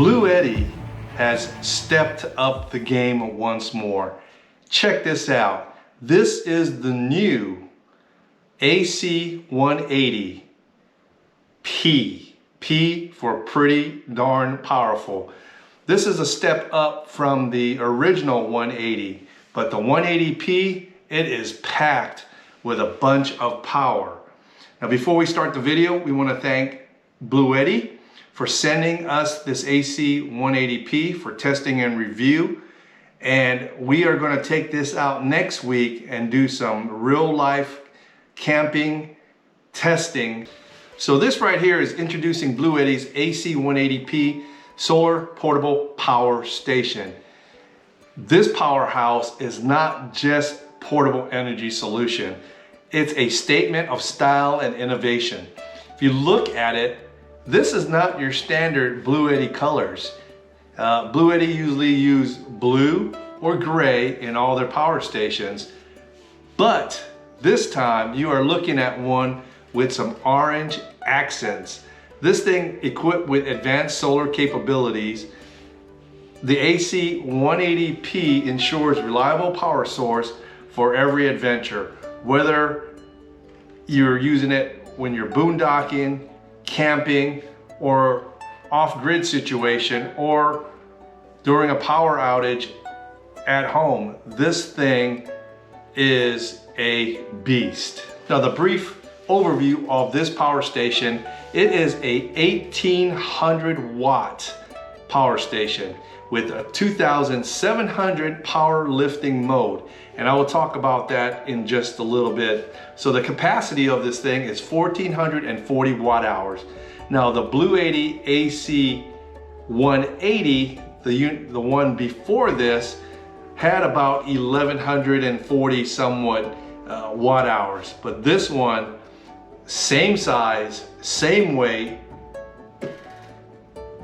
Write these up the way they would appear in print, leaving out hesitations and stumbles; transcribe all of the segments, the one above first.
Bluetti has stepped up the game once more. Check this out. This is the new AC180P. P for pretty darn powerful. This is a step up from the original 180, but the 180P, it is packed with a bunch of power. Now before we start the video, we want to thank Bluetti for sending us this AC180P for testing and review. And we are going to take this out next week and do some real life camping testing. So this right here is introducing Bluetti's AC180P Solar Portable Power Station. This powerhouse is not just portable energy solution. It's a statement of style and innovation. If you look at it, this is not your standard Bluetti colors. Bluetti usually use blue or gray in all their power stations, but this time you are looking at one with some orange accents. This thing equipped with advanced solar capabilities. The AC180P ensures reliable power source for every adventure, whether you're using it when you're boondocking, camping, or off-grid situation, or during a power outage at home. This thing is a beast. Now the brief overview of this power station, it is a 1800 watt power station with a 2700 power lifting mode, and I will talk about that in just a little bit. So the capacity of this thing is 1440 watt hours. Now the Bluetti AC180, the one before this, had about 1140 somewhat watt hours, but this one, same size, same weight,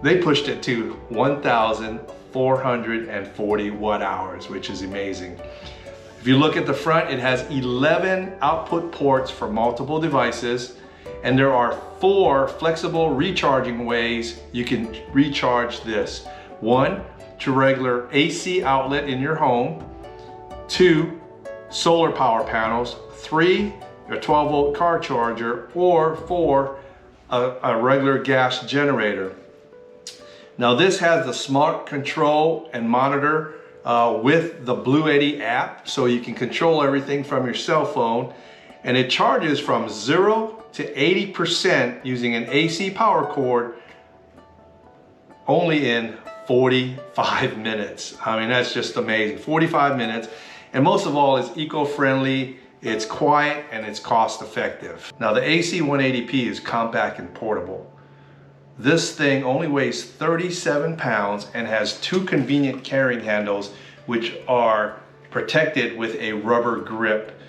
they pushed it to 1440 watt hours, which is amazing. If you look at the front, it has 11 output ports for multiple devices, and there are 4 flexible recharging ways you can recharge this. 1, to regular AC outlet in your home. 2, solar power panels. 3, a 12 volt car charger, or 4, a regular gas generator. Now this has the smart control and monitor with the Bluetti app, so you can control everything from your cell phone, and it charges from 0 to 80% using an AC power cord only in 45 minutes. I mean, that's just amazing. 45 minutes, and most of all, it's eco-friendly, it's quiet, and it's cost-effective. Now the AC180P is compact and portable. This thing only weighs 37 pounds and has 2 convenient carrying handles which are protected with a rubber grip.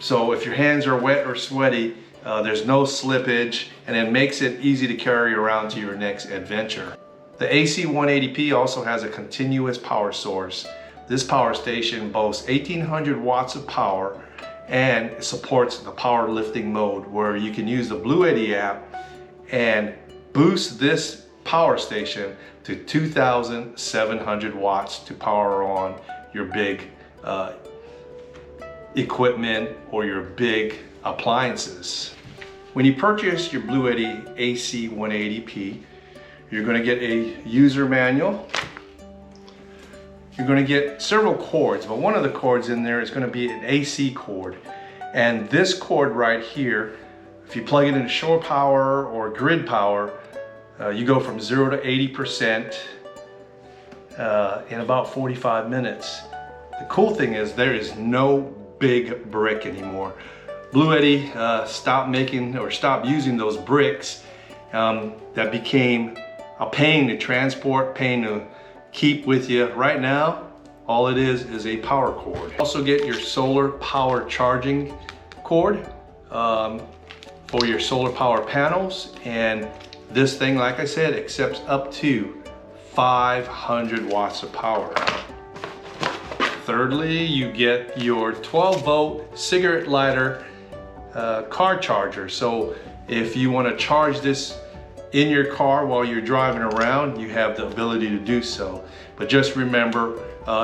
So if your hands are wet or sweaty, there's no slippage, and it makes it easy to carry around to your next adventure. The AC180P also has a continuous power source. This power station boasts 1800 watts of power and supports the power lifting mode, where you can use the Bluetti app and boost this power station to 2700 watts to power on your big equipment or your big appliances. When you purchase your Bluetti AC180P, you're going to get a user manual. You're going to get several cords, but one of the cords in there is going to be an AC cord. And this cord right here, if you plug it into shore power or grid power, you go from 0 to 80% in about 45 minutes. The cool thing is there is no big brick anymore. Bluetti stopped using those bricks that became a pain to transport, pain to keep with you. Right now, all it is a power cord. Also get your solar power charging cord for your solar power panels, and this thing, like I said, accepts up to 500 watts of power. Thirdly, you get your 12 volt cigarette lighter car charger. So if you want to charge this in your car while you're driving around, you have the ability to do so. But just remember,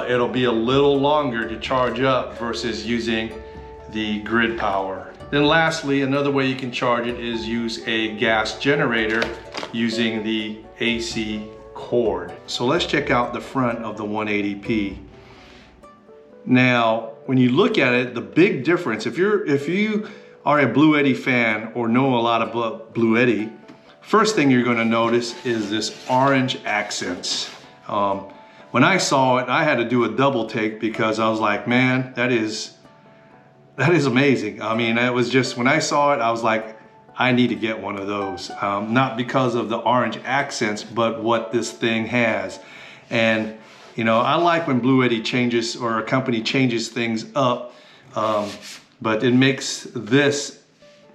it'll be a little longer to charge up versus using the grid power. Then lastly, another way you can charge it is use a gas generator using the AC cord. So let's check out the front of the 180P. Now, when you look at it, the big difference, if you are a Bluetti fan or know a lot about Bluetti, first thing you're going to notice is this orange accents. When I saw it, I had to do a double take because I was like, man, that is amazing. I mean, it was just, when I saw it, I was like, I need to get one of those. Not because of the orange accents, but what this thing has. And you know, I like when Bluetti changes, or a company changes things up, but it makes this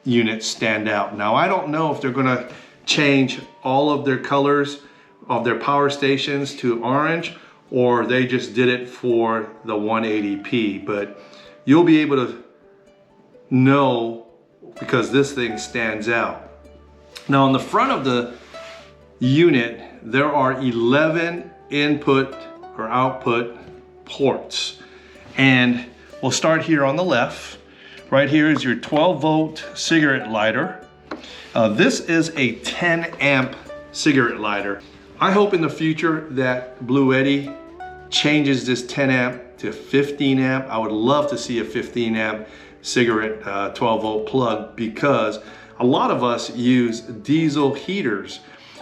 unit stand out. Now, I don't know if they're gonna change all of their colors of their power stations to orange, or they just did it for the 180P, but you'll be able to know because this thing stands out. Now, on the front of the unit, there are 11 input or output ports, and we'll start here on the left. Right here is your 12-volt cigarette lighter. This is a 10-amp cigarette lighter. I hope in the future that Bluetti changes this 10-amp to 15-amp. I would love to see a 15-amp cigarette 12-volt plug, because a lot of us use diesel heaters,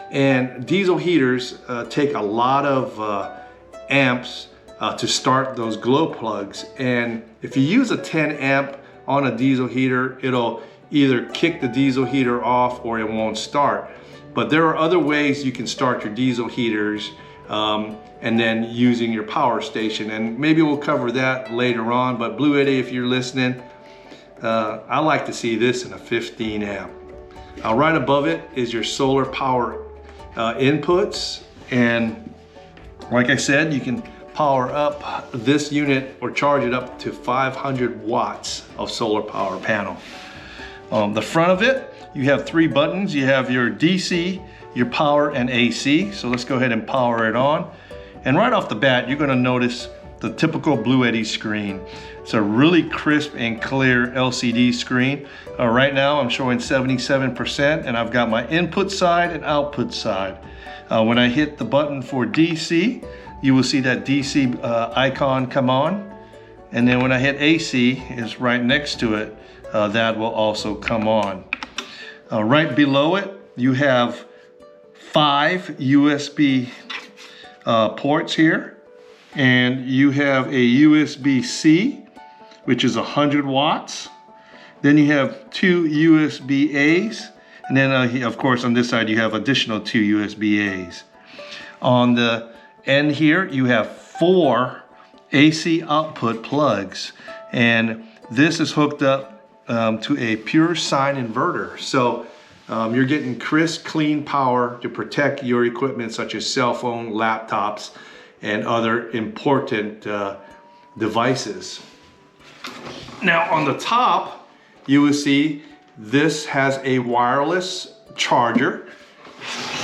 and diesel heaters take a lot of amps to start those glow plugs. And if you use a 10-amp on a diesel heater, it'll either kick the diesel heater off or it won't start. But there are other ways you can start your diesel heaters and then using your power station. And maybe we'll cover that later on. But Bluetti, if you're listening, I like to see this in a 15-amp. Right above it is your solar power inputs. And like I said, you can power up this unit or charge it up to 500 watts of solar power panel. The front of it, you have 3 buttons. You have your DC, your power, and AC. So let's go ahead and power it on. And right off the bat, you're gonna notice the typical Bluetti screen. It's a really crisp and clear LCD screen. Right now I'm showing 77%, and I've got my input side and output side. When I hit the button for DC, you will see that DC icon come on. And then when I hit AC, is right next to it, that will also come on. Right below it, you have 5 USB ports here. And you have a USB-C, which is 100 watts. Then you have 2 USB-A's. And then of course on this side you have additional 2 USB-A's. On the end here you have 4 AC output plugs, and this is hooked up to a pure sine inverter. So you're getting crisp, clean power to protect your equipment such as cell phone, laptops, and other important devices. Now on the top, you will see this has a wireless charger,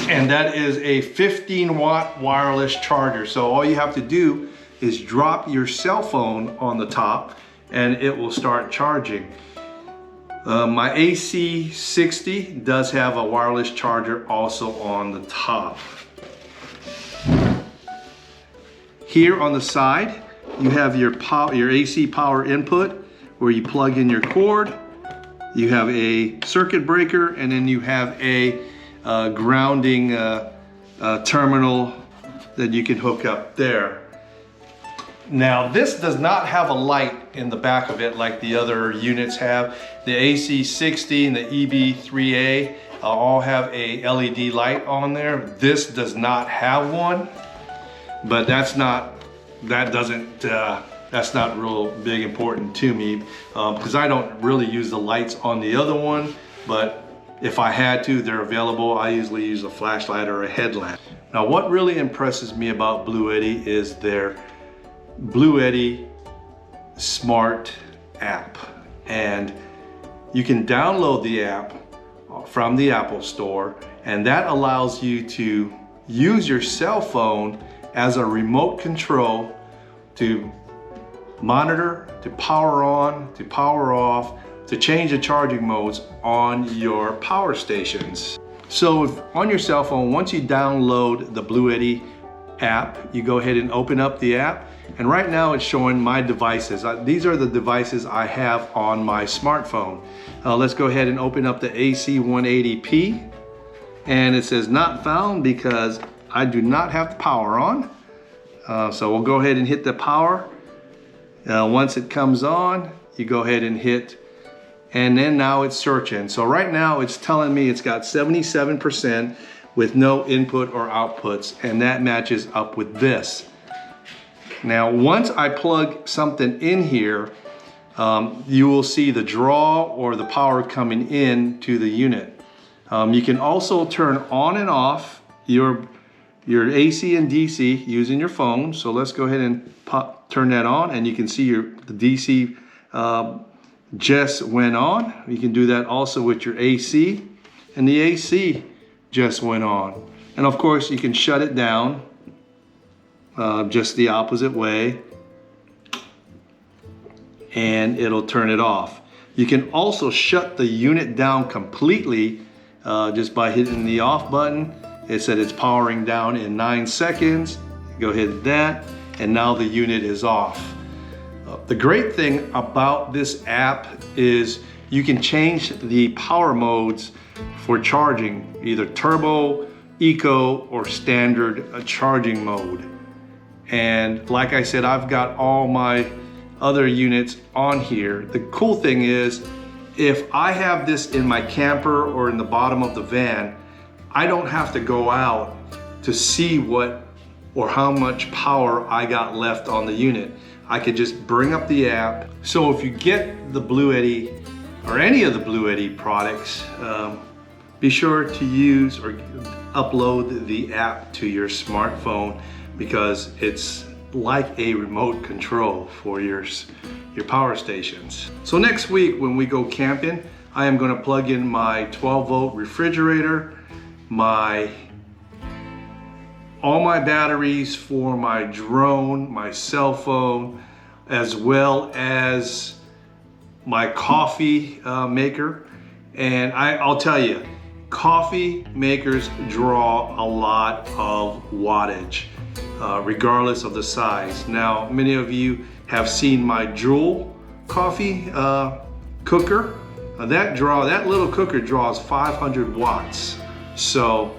and that is a 15-watt wireless charger. So all you have to do is drop your cell phone on the top and it will start charging. My AC60 does have a wireless charger also on the top. Here on the side, you have your AC power input where you plug in your cord. You have a circuit breaker, and then you have a grounding terminal that you can hook up there. Now this does not have a light in the back of it like the other units have. The AC60 and the EB3A all have a LED light on there. This does not have one, but that's not real big important to me because I don't really use the lights on the other one, but if I had to, they're available. I usually use a flashlight or a headlamp. Now what really impresses me about Bluetti is their Bluetti Smart app, and you can download the app from the Apple Store, and that allows you to use your cell phone as a remote control to monitor, to power on, to power off, to change the charging modes on your power stations. So on your cell phone, once you download the Bluetti app, you go ahead and open up the app, and right now it's showing my devices. These are the devices I have on my smartphone. Let's go ahead and open up the AC180P, and it says not found because I do not have the power on. So we'll go ahead and hit the power. Once it comes on, you go ahead and hit, and then now it's searching. So right now it's telling me it's got 77% with no input or outputs, and that matches up with this. Now once I plug something in here, you will see the draw or the power coming in to the unit. You can also turn on and off your AC and DC using your phone. So let's go ahead and turn that on, and you can see the DC just went on. You can do that also with your AC, and the AC just went on. And of course you can shut it down just the opposite way, and it'll turn it off. You can also shut the unit down completely just by hitting the off button. It said it's powering down in 9 seconds. Go ahead and that, and now the unit is off. The great thing about this app is you can change the power modes for charging, either turbo, eco, or standard charging mode. And like I said, I've got all my other units on here. The cool thing is, if I have this in my camper or in the bottom of the van, I don't have to go out to see what or how much power I got left on the unit. I could just bring up the app. So if you get the Bluetti or any of the Bluetti products, be sure to use or upload the app to your smartphone, because it's like a remote control for your power stations. So next week when we go camping, I am going to plug in my 12-volt refrigerator, all my batteries for my drone, my cell phone, as well as my coffee maker. And I'll tell you, coffee makers draw a lot of wattage, regardless of the size. Now, many of you have seen my Joule coffee cooker. That little cooker draws 500 watts. So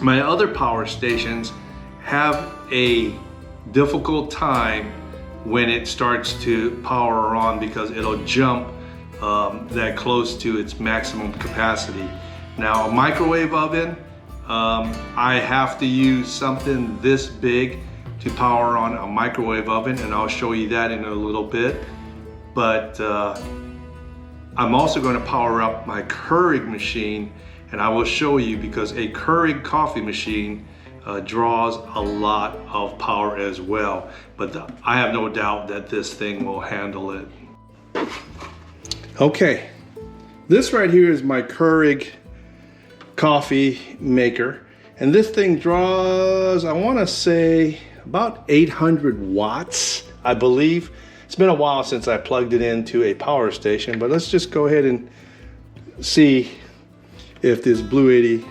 my other power stations have a difficult time when it starts to power on, because it'll jump that close to its maximum capacity. Now a microwave oven, I have to use something this big to power on a microwave oven, and I'll show you that in a little bit. But I'm also going to power up my Keurig machine, and I will show you, because a Keurig coffee machine draws a lot of power as well. But I have no doubt that this thing will handle it. Okay, this right here is my Keurig coffee maker, and this thing draws, I want to say, about 800 watts, I believe. It's been a while since I plugged it into a power station, but let's just go ahead and see if this Bluetti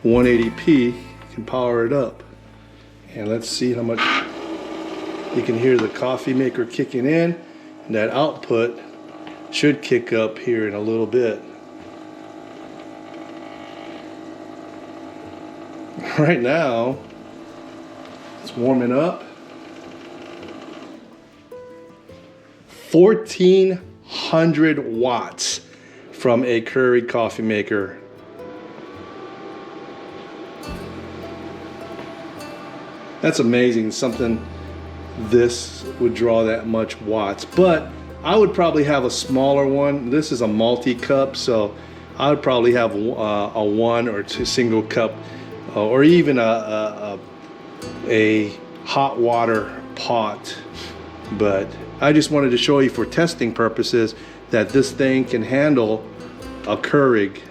AC180P can power it up. And let's see how much. You can hear the coffee maker kicking in, and that output should kick up here in a little bit. Right now, it's warming up. 1,400 watts from a Keurig coffee maker. That's amazing, something this would draw that much watts. But I would probably have a smaller one. This is a multi-cup, so I would probably have a 1 or 2 single cup, or even a hot water pot. But I just wanted to show you for testing purposes that this thing can handle a Keurig.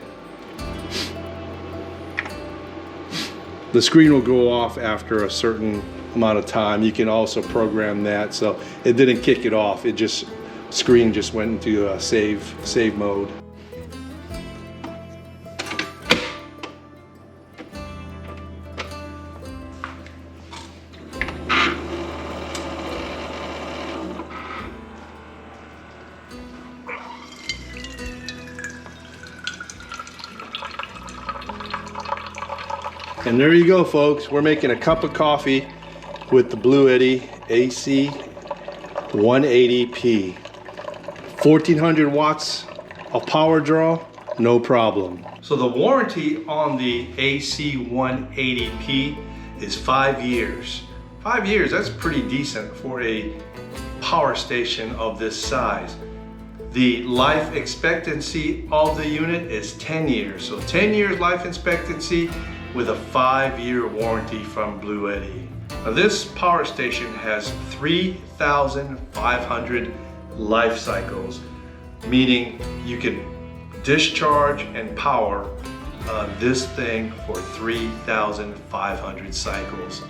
The screen will go off after a certain amount of time. You can also program that, so it didn't kick it off. It just, screen just went into save mode. And there you go, folks. We're making a cup of coffee with the Bluetti AC180P. 1400 watts of power draw, no problem. So the warranty on the AC180P is 5 years. 5 years, that's pretty decent for a power station of this size. The life expectancy of the unit is 10 years. So 10 years life expectancy with a 5-year warranty from Bluetti. Now this power station has 3,500 life cycles, meaning you can discharge and power this thing for 3,500 cycles.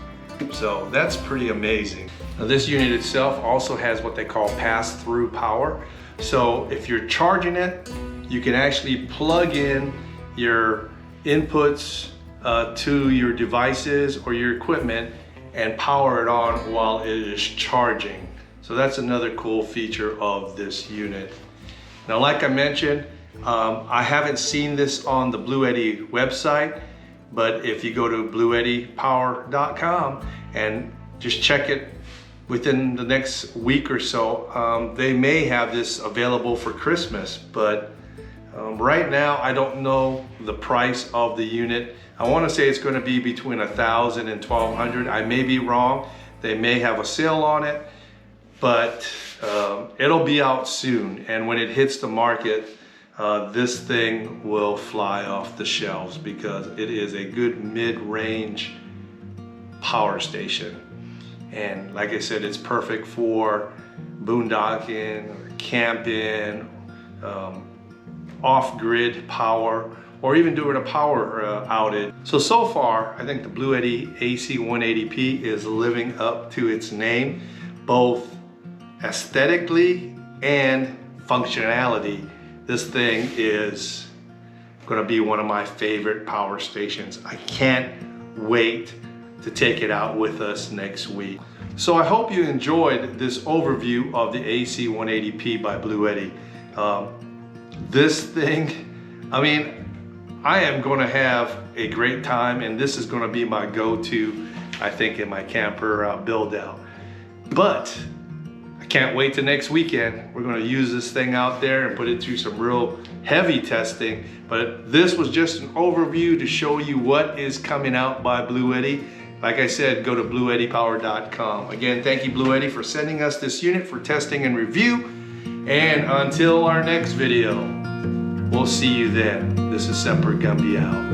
So that's pretty amazing. Now this unit itself also has what they call pass-through power. So if you're charging it, you can actually plug in your inputs to your devices or your equipment and power it on while it is charging. So that's another cool feature of this unit. Now, like I mentioned, I haven't seen this on the Bluetti website, but if you go to blueettipower.com and just check it within the next week or so, they may have this available for Christmas, but right now I don't know the price of the unit. I want to say it's going to be between $1,000 and $1,200. I may be wrong. They may have a sale on it, but it'll be out soon. And when it hits the market, this thing will fly off the shelves because it is a good mid-range power station. And like I said, it's perfect for boondocking, or camping, off-grid power, or even doing a power outage. So far, I think the Bluetti AC180P is living up to its name, both aesthetically and functionality. This thing is gonna be one of my favorite power stations. I can't wait to take it out with us next week. So I hope you enjoyed this overview of the AC180P by Bluetti. This thing, I mean, I am going to have a great time, and this is going to be my go-to, I think, in my camper build out. But I can't wait till next weekend. We're going to use this thing out there and put it through some real heavy testing. But this was just an overview to show you what is coming out by Bluetti. Like I said, go to blueettipower.com. Again, thank you, Bluetti, for sending us this unit for testing and review. And until our next video, we'll see you then. This is SEMPER GUMBIE out.